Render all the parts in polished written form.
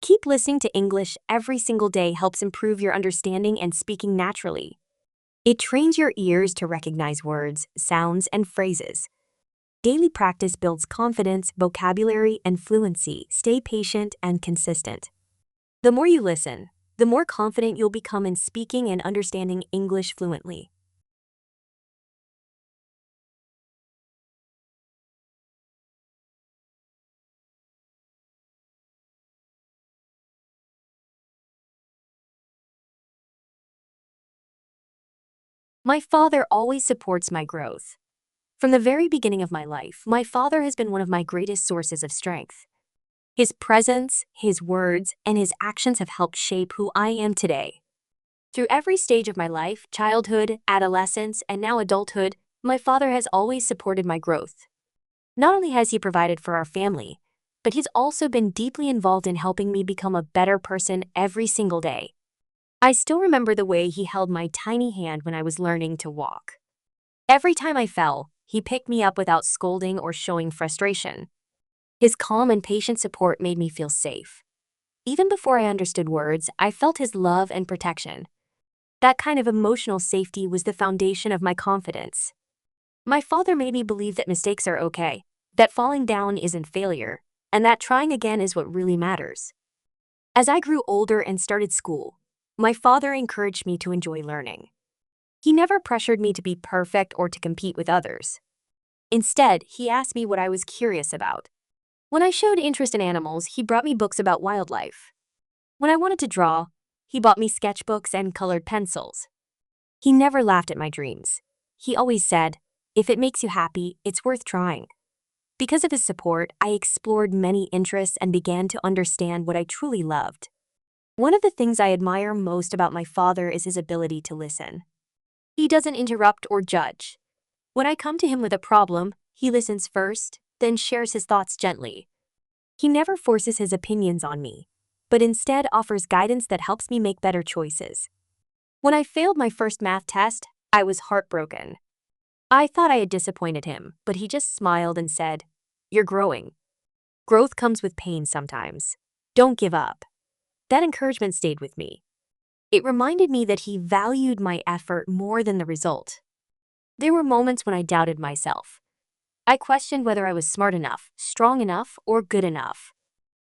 Keep listening to English every single day helps improve your understanding and speaking naturally. It trains your ears to recognize words, sounds, and phrases. Daily practice builds confidence, vocabulary, and fluency. Stay patient and consistent. The more you listen, the more confident you'll become in speaking and understanding English fluently. My father always supports my growth. From the very beginning of my life, my father has been one of my greatest sources of strength. His presence, his words, and his actions have helped shape who I am today. Through every stage of my life, childhood, adolescence, and now adulthood, my father has always supported my growth. Not only has he provided for our family, but he's also been deeply involved in helping me become a better person every single day. I still remember the way he held my tiny hand when I was learning to walk. Every time I fell, he picked me up without scolding or showing frustration. His calm and patient support made me feel safe. Even before I understood words, I felt his love and protection. That kind of emotional safety was the foundation of my confidence. My father made me believe that mistakes are okay, that falling down isn't failure, and that trying again is what really matters. As I grew older and started school, my father encouraged me to enjoy learning. He never pressured me to be perfect or to compete with others. Instead, he asked me what I was curious about. When I showed interest in animals, he brought me books about wildlife. When I wanted to draw, he bought me sketchbooks and colored pencils. He never laughed at my dreams. He always said, "If it makes you happy, it's worth trying." Because of his support, I explored many interests and began to understand what I truly loved. One of the things I admire most about my father is his ability to listen. He doesn't interrupt or judge. When I come to him with a problem, he listens first, then shares his thoughts gently. He never forces his opinions on me, but instead offers guidance that helps me make better choices. When I failed my first math test, I was heartbroken. I thought I had disappointed him, but he just smiled and said, "You're growing. Growth comes with pain sometimes. Don't give up." That encouragement stayed with me. It reminded me that he valued my effort more than the result. There were moments when I doubted myself. I questioned whether I was smart enough, strong enough, or good enough.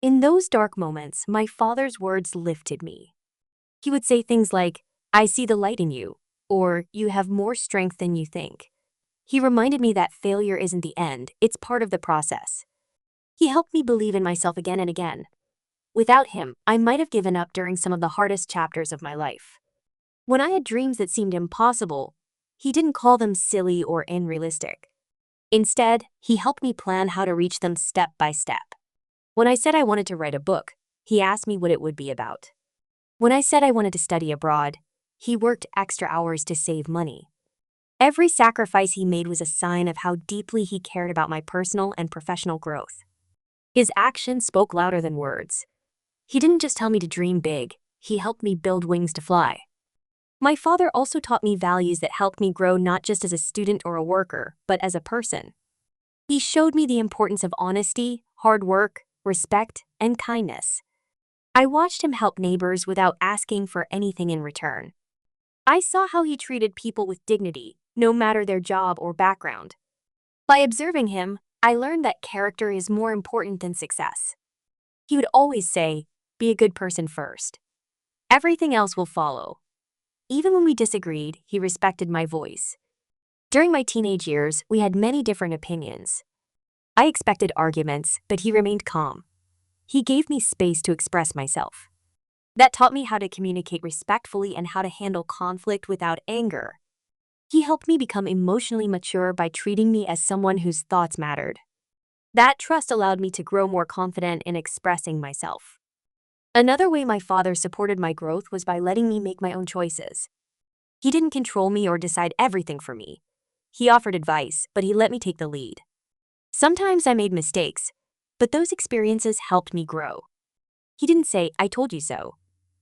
In those dark moments, my father's words lifted me. He would say things like, "I see the light in you," or "You have more strength than you think." He reminded me that failure isn't the end, it's part of the process. He helped me believe in myself again and again. Without him, I might have given up during some of the hardest chapters of my life. When I had dreams that seemed impossible, he didn't call them silly or unrealistic. Instead, he helped me plan how to reach them step by step. When I said I wanted to write a book, he asked me what it would be about. When I said I wanted to study abroad, he worked extra hours to save money. Every sacrifice he made was a sign of how deeply he cared about my personal and professional growth. His actions spoke louder than words. He didn't just tell me to dream big, he helped me build wings to fly. My father also taught me values that helped me grow not just as a student or a worker, but as a person. He showed me the importance of honesty, hard work, respect, and kindness. I watched him help neighbors without asking for anything in return. I saw how he treated people with dignity, no matter their job or background. By observing him, I learned that character is more important than success. He would always say, "Be a good person first. Everything else will follow." Even when we disagreed, he respected my voice. During my teenage years, we had many different opinions. I expected arguments, but he remained calm. He gave me space to express myself. That taught me how to communicate respectfully and how to handle conflict without anger. He helped me become emotionally mature by treating me as someone whose thoughts mattered. That trust allowed me to grow more confident in expressing myself. Another way my father supported my growth was by letting me make my own choices. He didn't control me or decide everything for me. He offered advice, but he let me take the lead. Sometimes I made mistakes, but those experiences helped me grow. He didn't say, "I told you so."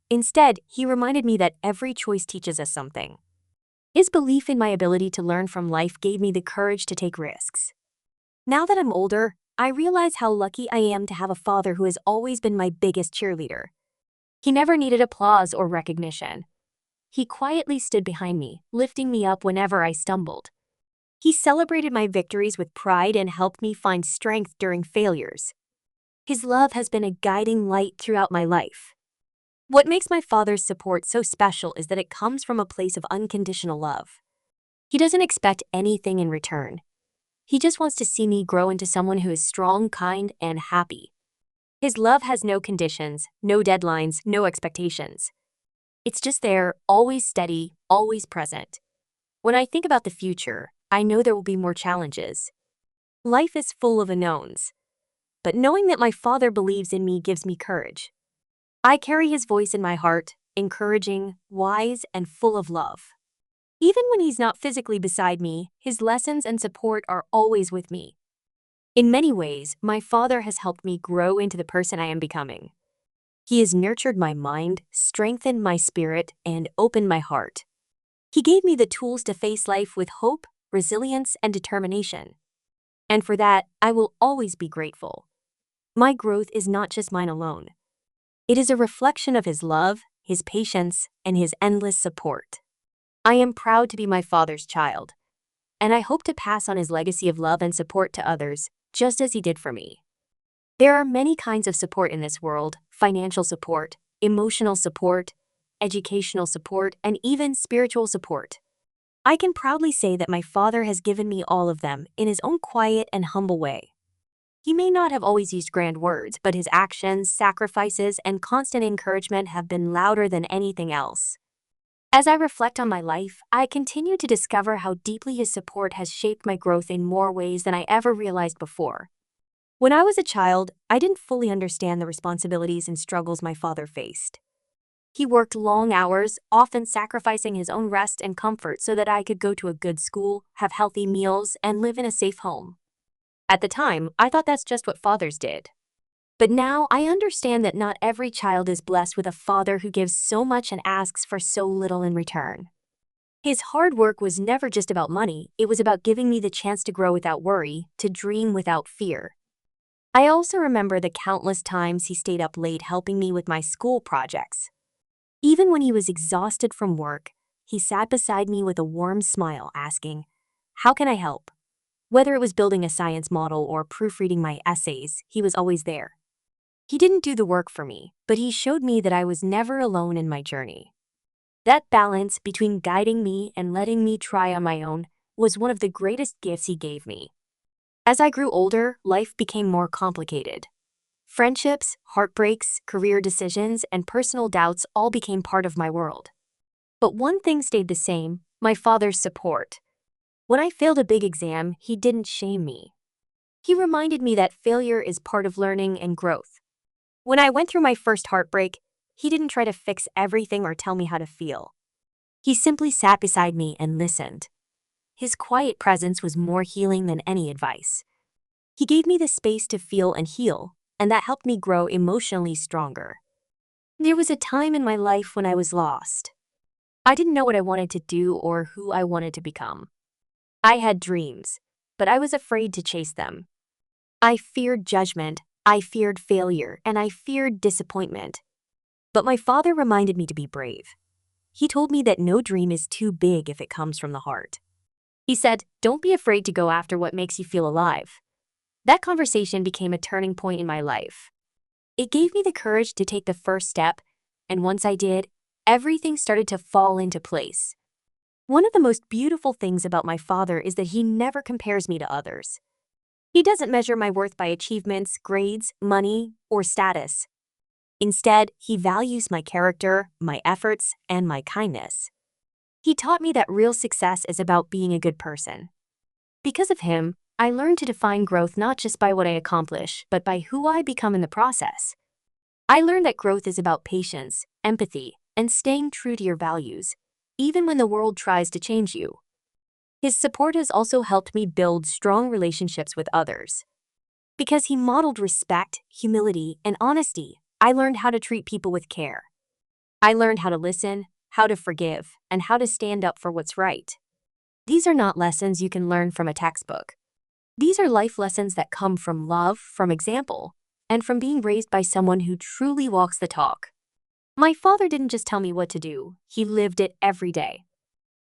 Instead, he reminded me that every choice teaches us something. His belief in my ability to learn from life gave me the courage to take risks. Now that I'm older, I realize how lucky I am to have a father who has always been my biggest cheerleader. He never needed applause or recognition. He quietly stood behind me, lifting me up whenever I stumbled. He celebrated my victories with pride and helped me find strength during failures. His love has been a guiding light throughout my life. What makes my father's support so special is that it comes from a place of unconditional love. He doesn't expect anything in return. He just wants to see me grow into someone who is strong, kind, and happy. His love has no conditions, no deadlines, no expectations. It's just there, always steady, always present. When I think about the future, I know there will be more challenges. Life is full of unknowns. But knowing that my father believes in me gives me courage. I carry his voice in my heart, encouraging, wise, and full of love. Even when he's not physically beside me, his lessons and support are always with me. In many ways, my father has helped me grow into the person I am becoming. He has nurtured my mind, strengthened my spirit, and opened my heart. He gave me the tools to face life with hope, resilience, and determination. And for that, I will always be grateful. My growth is not just mine alone. It is a reflection of his love, his patience, and his endless support. I am proud to be my father's child, and I hope to pass on his legacy of love and support to others, just as he did for me. There are many kinds of support in this world: financial support, emotional support, educational support, and even spiritual support. I can proudly say that my father has given me all of them in his own quiet and humble way. He may not have always used grand words, but his actions, sacrifices, and constant encouragement have been louder than anything else. As I reflect on my life, I continue to discover how deeply his support has shaped my growth in more ways than I ever realized before. When I was a child, I didn't fully understand the responsibilities and struggles my father faced. He worked long hours, often sacrificing his own rest and comfort so that I could go to a good school, have healthy meals, and live in a safe home. At the time, I thought that's just what fathers did. But now I understand that not every child is blessed with a father who gives so much and asks for so little in return. His hard work was never just about money, it was about giving me the chance to grow without worry, to dream without fear. I also remember the countless times he stayed up late helping me with my school projects. Even when he was exhausted from work, he sat beside me with a warm smile asking, "How can I help?" Whether it was building a science model or proofreading my essays, he was always there. He didn't do the work for me, but he showed me that I was never alone in my journey. That balance between guiding me and letting me try on my own was one of the greatest gifts he gave me. As I grew older, life became more complicated. Friendships, heartbreaks, career decisions, and personal doubts all became part of my world. But one thing stayed the same: my father's support. When I failed a big exam, he didn't shame me. He reminded me that failure is part of learning and growth. When I went through my first heartbreak, he didn't try to fix everything or tell me how to feel. He simply sat beside me and listened. His quiet presence was more healing than any advice. He gave me the space to feel and heal, and that helped me grow emotionally stronger. There was a time in my life when I was lost. I didn't know what I wanted to do or who I wanted to become. I had dreams, but I was afraid to chase them. I feared judgment, I feared failure, and I feared disappointment. But my father reminded me to be brave. He told me that no dream is too big if it comes from the heart. He said, "Don't be afraid to go after what makes you feel alive." That conversation became a turning point in my life. It gave me the courage to take the first step, and once I did, everything started to fall into place. One of the most beautiful things about my father is that he never compares me to others. He doesn't measure my worth by achievements, grades, money, or status. Instead, he values my character, my efforts, and my kindness. He taught me that real success is about being a good person. Because of him, I learned to define growth not just by what I accomplish, but by who I become in the process. I learned that growth is about patience, empathy, and staying true to your values, even when the world tries to change you. His support has also helped me build strong relationships with others. Because he modeled respect, humility, and honesty, I learned how to treat people with care. I learned how to listen, how to forgive, and how to stand up for what's right. These are not lessons you can learn from a textbook. These are life lessons that come from love, from example, and from being raised by someone who truly walks the talk. My father didn't just tell me what to do, he lived it every day.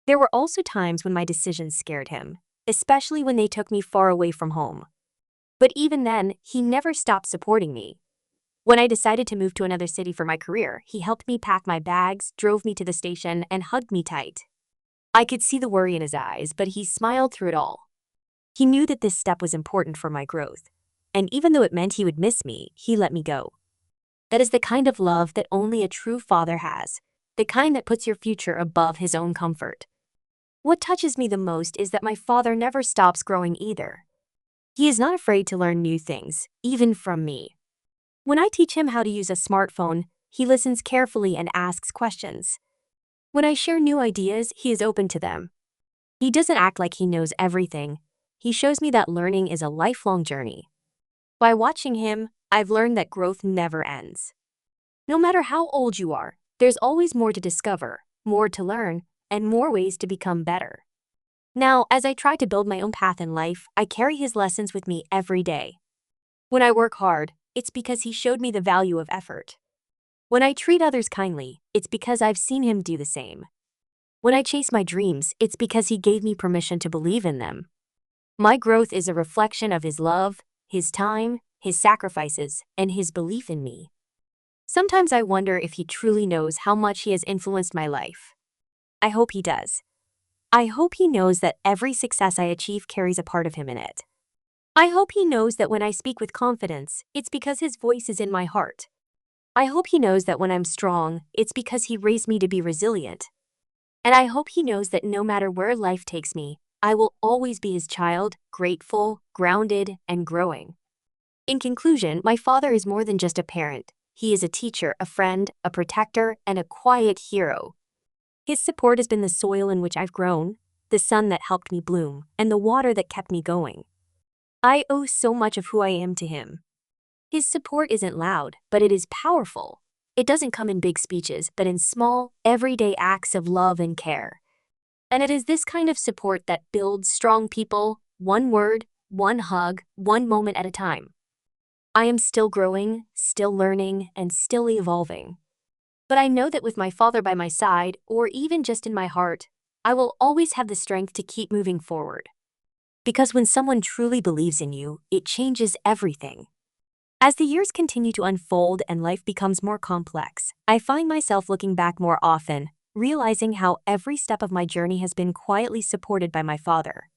There were also times when my decisions scared him, especially when they took me far away from home. But even then, he never stopped supporting me. When I decided to move to another city for my career, he helped me pack my bags, drove me to the station, and hugged me tight. I could see the worry in his eyes, but he smiled through it all. He knew that this step was important for my growth. And even though it meant he would miss me, he let me go. That is the kind of love that only a true father has, the kind that puts your future above his own comfort. What touches me the most is that my father never stops growing either. He is not afraid to learn new things, even from me. When I teach him how to use a smartphone, he listens carefully and asks questions. When I share new ideas, he is open to them. He doesn't act like he knows everything. He shows me that learning is a lifelong journey. By watching him, I've learned that growth never ends. No matter how old you are, there's always more to discover, more to learn, and more ways to become better. Now, as I try to build my own path in life, I carry his lessons with me every day. When I work hard, it's because he showed me the value of effort. When I treat others kindly, it's because I've seen him do the same. When I chase my dreams, it's because he gave me permission to believe in them. My growth is a reflection of his love, his time, his sacrifices, and his belief in me. Sometimes I wonder if he truly knows how much he has influenced my life. I hope he does. I hope he knows that every success I achieve carries a part of him in it. I hope he knows that when I speak with confidence, it's because his voice is in my heart. I hope he knows that when I'm strong, it's because he raised me to be resilient. And I hope he knows that no matter where life takes me, I will always be his child, grateful, grounded, and growing. In conclusion, my father is more than just a parent. He is a teacher, a friend, a protector, and a quiet hero. His support has been the soil in which I've grown, the sun that helped me bloom, and the water that kept me going. I owe so much of who I am to him. His support isn't loud, but it is powerful. It doesn't come in big speeches, but in small, everyday acts of love and care. And it is this kind of support that builds strong people, one word, one hug, one moment at a time. I am still growing, still learning, and still evolving. But I know that with my father by my side, or even just in my heart, I will always have the strength to keep moving forward. Because when someone truly believes in you, it changes everything. As the years continue to unfold and life becomes more complex, I find myself looking back more often, realizing how every step of my journey has been quietly supported by my father.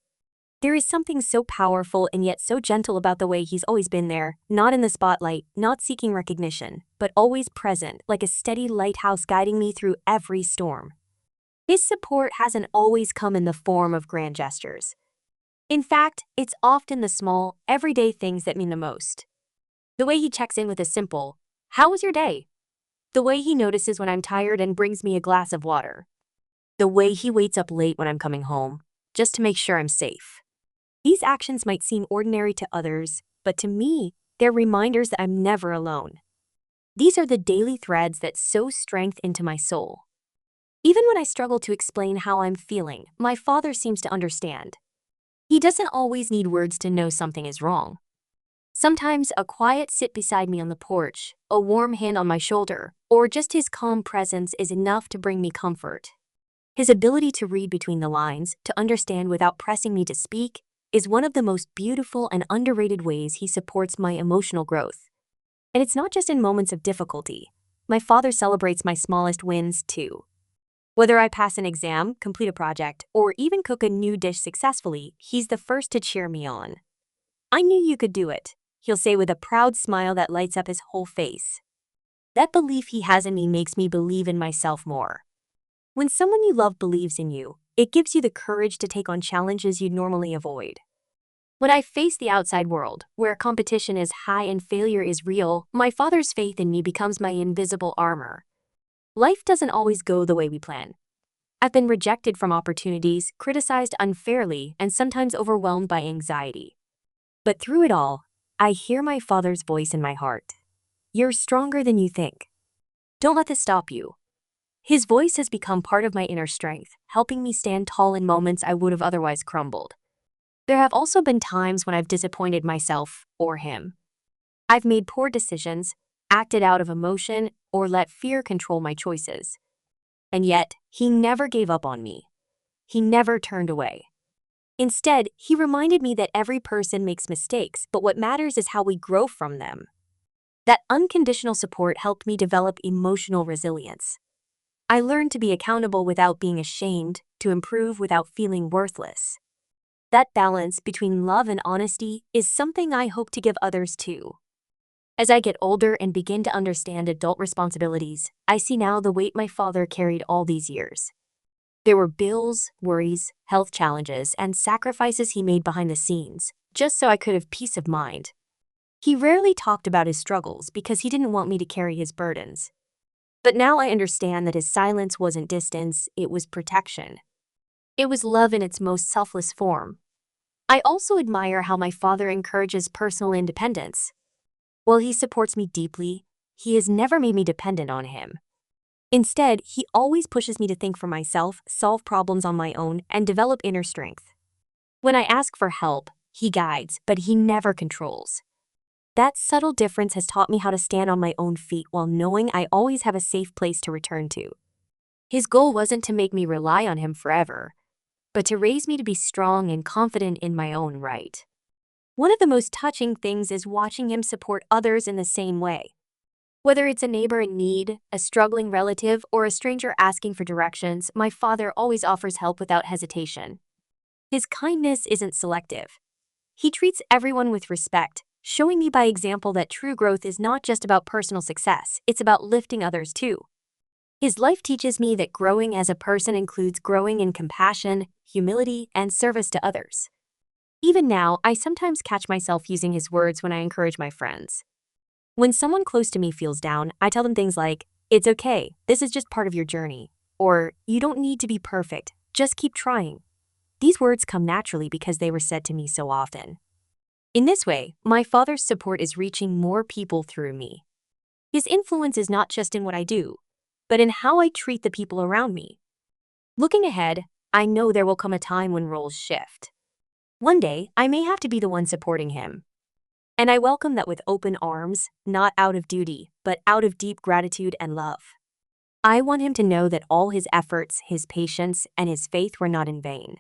There is something so powerful and yet so gentle about the way he's always been there, not in the spotlight, not seeking recognition, but always present, like a steady lighthouse guiding me through every storm. His support hasn't always come in the form of grand gestures. In fact, it's often the small, everyday things that mean the most. The way he checks in with a simple, "How was your day?" The way he notices when I'm tired and brings me a glass of water. The way he waits up late when I'm coming home, just to make sure I'm safe. These actions might seem ordinary to others, but to me, they're reminders that I'm never alone. These are the daily threads that sow strength into my soul. Even when I struggle to explain how I'm feeling, my father seems to understand. He doesn't always need words to know something is wrong. Sometimes a quiet sit beside me on the porch, a warm hand on my shoulder, or just his calm presence is enough to bring me comfort. His ability to read between the lines, to understand without pressing me to speak, is one of the most beautiful and underrated ways he supports my emotional growth. And it's not just in moments of difficulty. My father celebrates my smallest wins too. Whether I pass an exam, complete a project, or even cook a new dish successfully, he's the first to cheer me on. "I knew you could do it," he'll say with a proud smile that lights up his whole face. That belief he has in me makes me believe in myself more. When someone you love believes in you, it gives you the courage to take on challenges you'd normally avoid. When I face the outside world, where competition is high and failure is real, my father's faith in me becomes my invisible armor. Life doesn't always go the way we plan. I've been rejected from opportunities, criticized unfairly, and sometimes overwhelmed by anxiety. But through it all, I hear my father's voice in my heart. "You're stronger than you think. Don't let this stop you." His voice has become part of my inner strength, helping me stand tall in moments I would have otherwise crumbled. There have also been times when I've disappointed myself or him. I've made poor decisions, acted out of emotion, or let fear control my choices. And yet, he never gave up on me. He never turned away. Instead, he reminded me that every person makes mistakes, but what matters is how we grow from them. That unconditional support helped me develop emotional resilience. I learned to be accountable without being ashamed, to improve without feeling worthless. That balance between love and honesty is something I hope to give others too. As I get older and begin to understand adult responsibilities, I see now the weight my father carried all these years. There were bills, worries, health challenges, and sacrifices he made behind the scenes, just so I could have peace of mind. He rarely talked about his struggles because he didn't want me to carry his burdens. But now I understand that his silence wasn't distance, it was protection. It was love in its most selfless form. I also admire how my father encourages personal independence. While he supports me deeply, he has never made me dependent on him. Instead, he always pushes me to think for myself, solve problems on my own, and develop inner strength. When I ask for help, he guides, but he never controls. That subtle difference has taught me how to stand on my own feet while knowing I always have a safe place to return to. His goal wasn't to make me rely on him forever, but to raise me to be strong and confident in my own right. One of the most touching things is watching him support others in the same way. Whether it's a neighbor in need, a struggling relative, or a stranger asking for directions, my father always offers help without hesitation. His kindness isn't selective. He treats everyone with respect, showing me by example that true growth is not just about personal success, it's about lifting others too. His life teaches me that growing as a person includes growing in compassion, humility, and service to others. Even now, I sometimes catch myself using his words when I encourage my friends. When someone close to me feels down, I tell them things like, "It's okay, this is just part of your journey," or "You don't need to be perfect, just keep trying." These words come naturally because they were said to me so often. In this way, my father's support is reaching more people through me. His influence is not just in what I do, but in how I treat the people around me. Looking ahead, I know there will come a time when roles shift. One day, I may have to be the one supporting him. And I welcome that with open arms, not out of duty, but out of deep gratitude and love. I want him to know that all his efforts, his patience, and his faith were not in vain.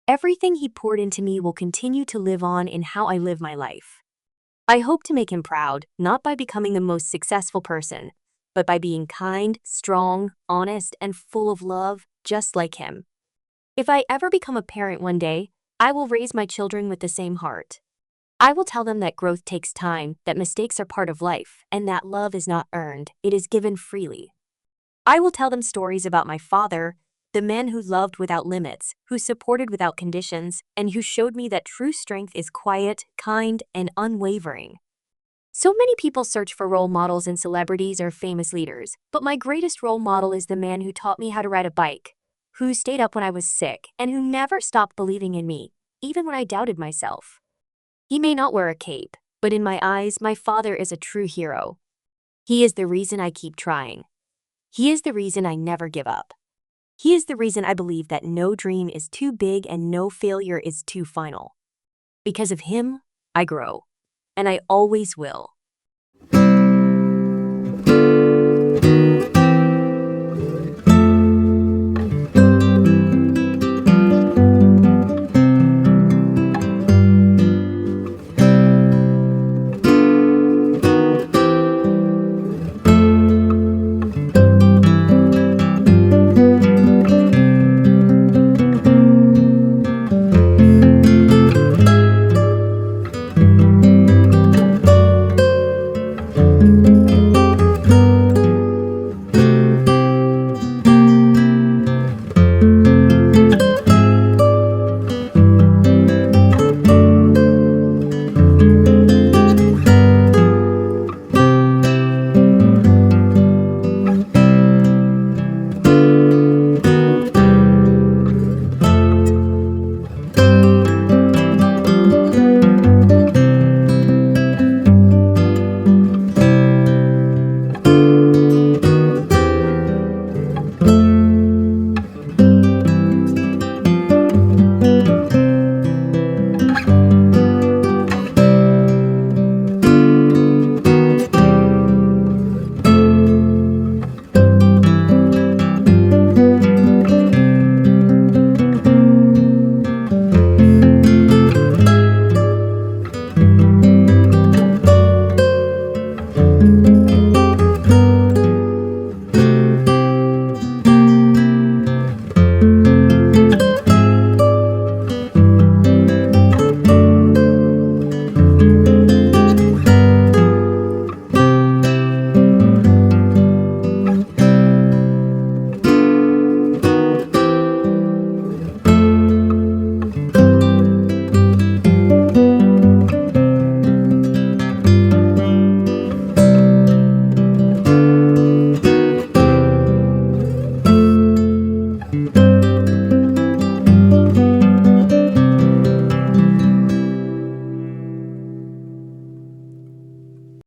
Everything he poured into me will continue to live on in how I live my life. I hope to make him proud, not by becoming the most successful person, but by being kind, strong, honest, and full of love, just like him. If I ever become a parent one day, I will raise my children with the same heart. I will tell them that growth takes time, that mistakes are part of life, and that love is not earned, it is given freely. I will tell them stories about my father, the man who loved without limits, who supported without conditions, and who showed me that true strength is quiet, kind, and unwavering. So many people search for role models in celebrities or famous leaders, but my greatest role model is the man who taught me how to ride a bike, who stayed up when I was sick, and who never stopped believing in me, even when I doubted myself. He may not wear a cape, but in my eyes, my father is a true hero. He is the reason I keep trying. He is the reason I never give up. He is the reason I believe that no dream is too big and no failure is too final. Because of him, I grow. And I always will.